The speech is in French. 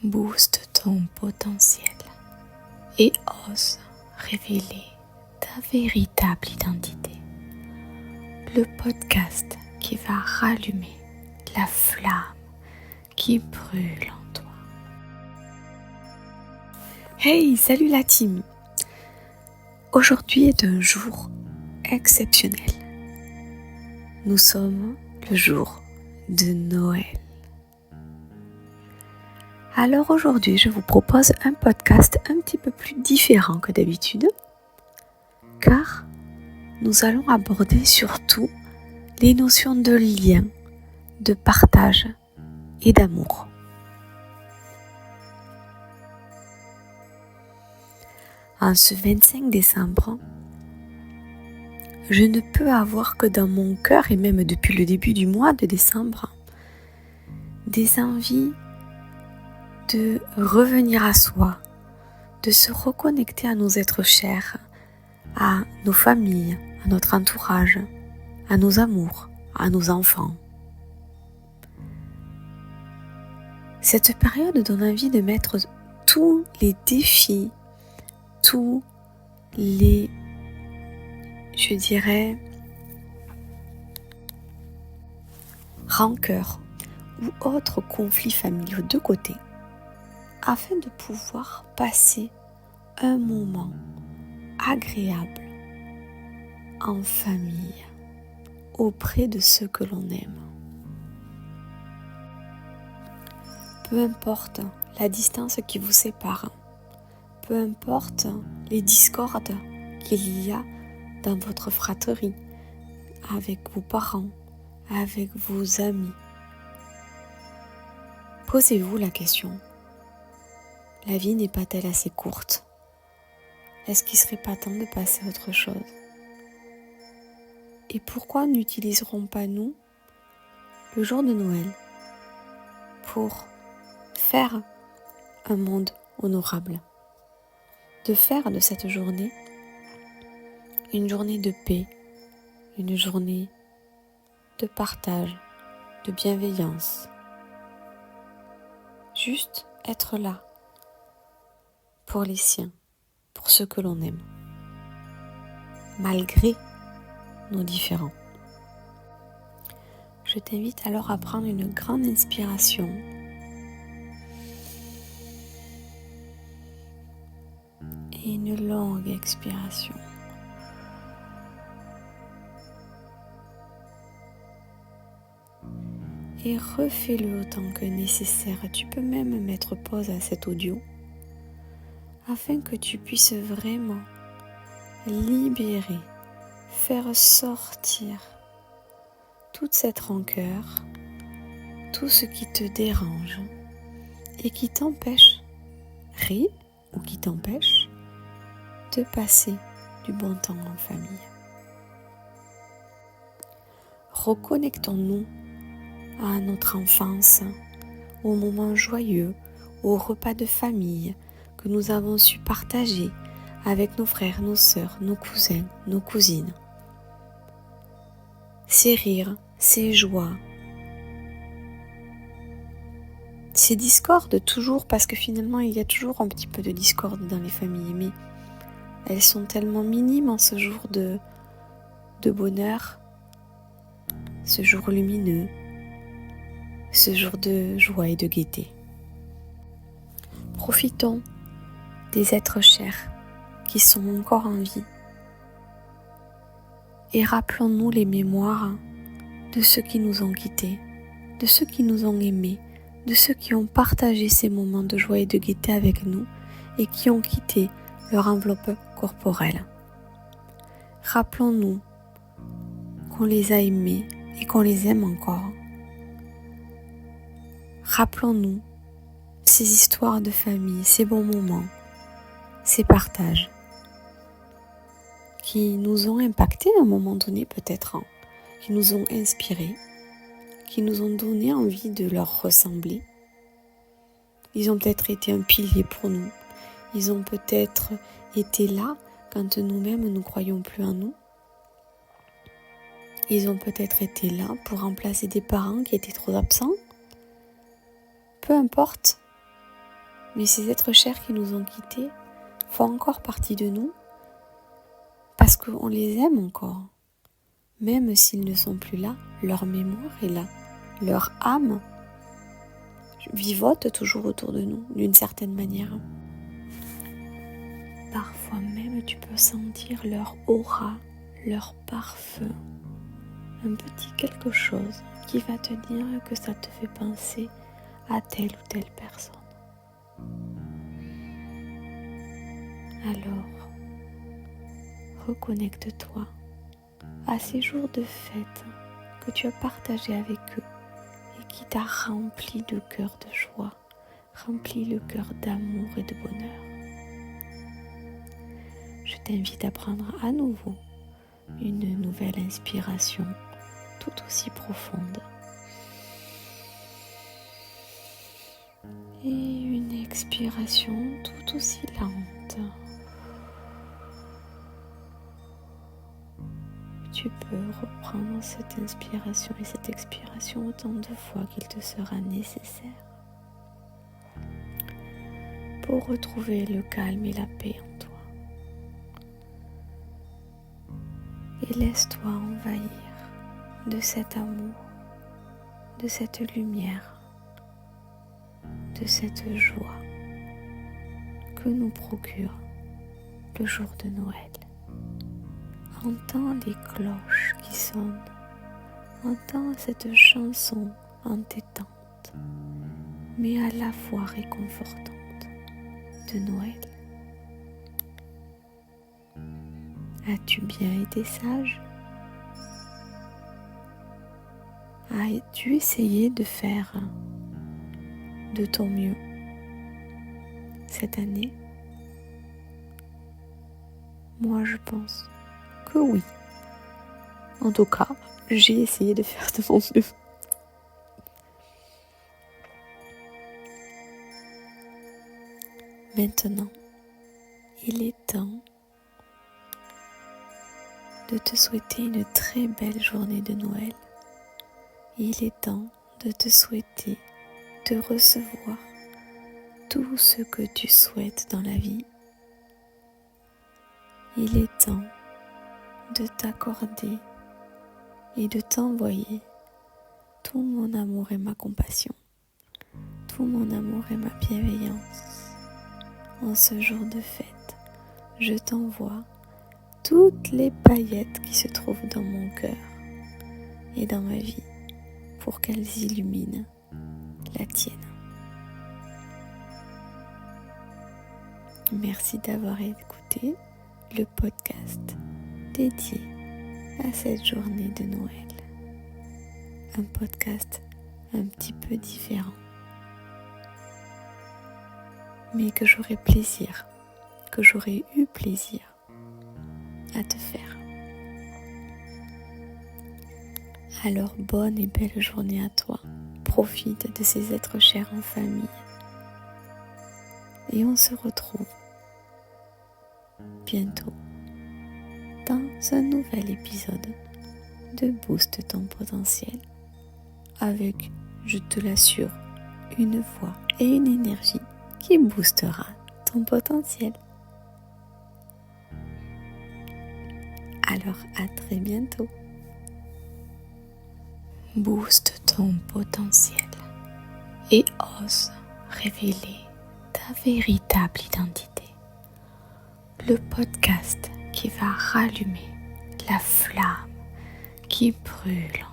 Booste ton potentiel et ose révéler ta véritable identité. Le podcast qui va rallumer la flamme qui brûle en toi. Hey, salut la team! Aujourd'hui est un jour exceptionnel. Nous sommes le jour de Noël. Alors aujourd'hui, je vous propose un podcast un petit peu plus différent que d'habitude, car nous allons aborder surtout les notions de lien, de partage et d'amour. En ce 25 décembre, je ne peux avoir que dans mon cœur, et même depuis le début du mois de décembre, des envies de revenir à soi, de se reconnecter à nos êtres chers, à nos familles, à notre entourage, à nos amours, à nos enfants. Cette période donne envie de mettre tous les défis, tous les, rancœurs ou autres conflits familiaux de côté, afin de pouvoir passer un moment agréable en famille auprès de ceux que l'on aime. Peu importe la distance qui vous sépare, peu importe les discordes qu'il y a dans votre fratrie, avec vos parents, avec vos amis, posez-vous la question. La vie n'est pas-elle assez courte? Est-ce qu'il ne serait pas temps de passer à autre chose? Et pourquoi n'utiliserons pas nous le jour de Noël pour faire un monde honorable? De faire de cette journée une journée de paix, une journée de partage, de bienveillance. Juste être là pour les siens, pour ceux que l'on aime, malgré nos différends. Je t'invite alors à prendre une grande inspiration et une longue expiration. Et refais-le autant que nécessaire. Tu peux même mettre pause à cet audio afin que tu puisses vraiment libérer, faire sortir toute cette rancœur, tout ce qui te dérange et qui t'empêche ou qui t'empêche de passer du bon temps en famille. Reconnectons-nous à notre enfance, aux moments joyeux, aux repas de famille que nous avons su partager avec nos frères, nos sœurs, nos cousins, nos cousines. Ces rires, ces joies, ces discordes toujours, parce que finalement il y a toujours un petit peu de discorde dans les familles, mais elles sont tellement minimes en ce jour de bonheur, ce jour lumineux, ce jour de joie et de gaieté. Profitons des êtres chers qui sont encore en vie et rappelons-nous les mémoires de ceux qui nous ont quittés, de ceux qui nous ont aimés, de ceux qui ont partagé ces moments de joie et de gaieté avec nous et qui ont quitté leur enveloppe corporelle. Rappelons-nous qu'on les a aimés et qu'on les aime encore. Rappelons-nous ces histoires de famille, ces bons moments, ces partages qui nous ont impactés à un moment donné peut-être, qui nous ont inspirés, qui nous ont donné envie de leur ressembler. Ils ont peut-être été un pilier pour nous. Ils ont peut-être été là quand nous-mêmes nous croyions plus en nous. Ils ont peut-être été là pour remplacer des parents qui étaient trop absents. Peu importe, Mais ces êtres chers qui nous ont quittés font encore partie de nous parce qu'on les aime encore. Même s'ils ne sont plus là, leur mémoire est là. Leur âme vivote toujours autour de nous, d'une certaine manière. Parfois même, tu peux sentir leur aura, leur parfum. Un petit quelque chose qui va te dire que ça te fait penser à telle ou telle personne. Alors, reconnecte-toi à ces jours de fête que tu as partagés avec eux et qui t'a rempli de cœur de joie, rempli le cœur d'amour et de bonheur. Je t'invite à prendre à nouveau une nouvelle inspiration tout aussi profonde et une expiration tout aussi lente. Tu peux reprendre cette inspiration et cette expiration autant de fois qu'il te sera nécessaire pour retrouver le calme et la paix en toi. Et laisse-toi envahir de cet amour, de cette lumière, de cette joie que nous procure le jour de Noël. Entends les cloches qui sonnent, entends cette chanson entêtante, mais à la fois réconfortante de Noël. As-tu bien été sage? As-tu essayé de faire de ton mieux cette année? Moi, je pense que oui. En tout cas, j'ai essayé de faire de mon mieux. Maintenant, il est temps de te souhaiter une très belle journée de Noël. Il est temps de te souhaiter de recevoir tout ce que tu souhaites dans la vie. Il est temps de t'accorder et de t'envoyer tout mon amour et ma compassion, tout mon amour et ma bienveillance. En ce jour de fête, je t'envoie toutes les paillettes qui se trouvent dans mon cœur et dans ma vie pour qu'elles illuminent la tienne. Merci d'avoir écouté le podcast dédié à cette journée de Noël. Un podcast un petit peu différent, mais que j'aurai eu plaisir à te faire. Alors bonne et belle journée à toi. Profite de ces êtres chers en famille. Et on se retrouve bientôt dans un nouvel épisode de Booste ton potentiel avec, je te l'assure, une voix et une énergie qui boostera ton potentiel. Alors à très bientôt. Booste ton potentiel et ose révéler ta véritable identité. Le podcast qui va rallumer la flamme qui brûle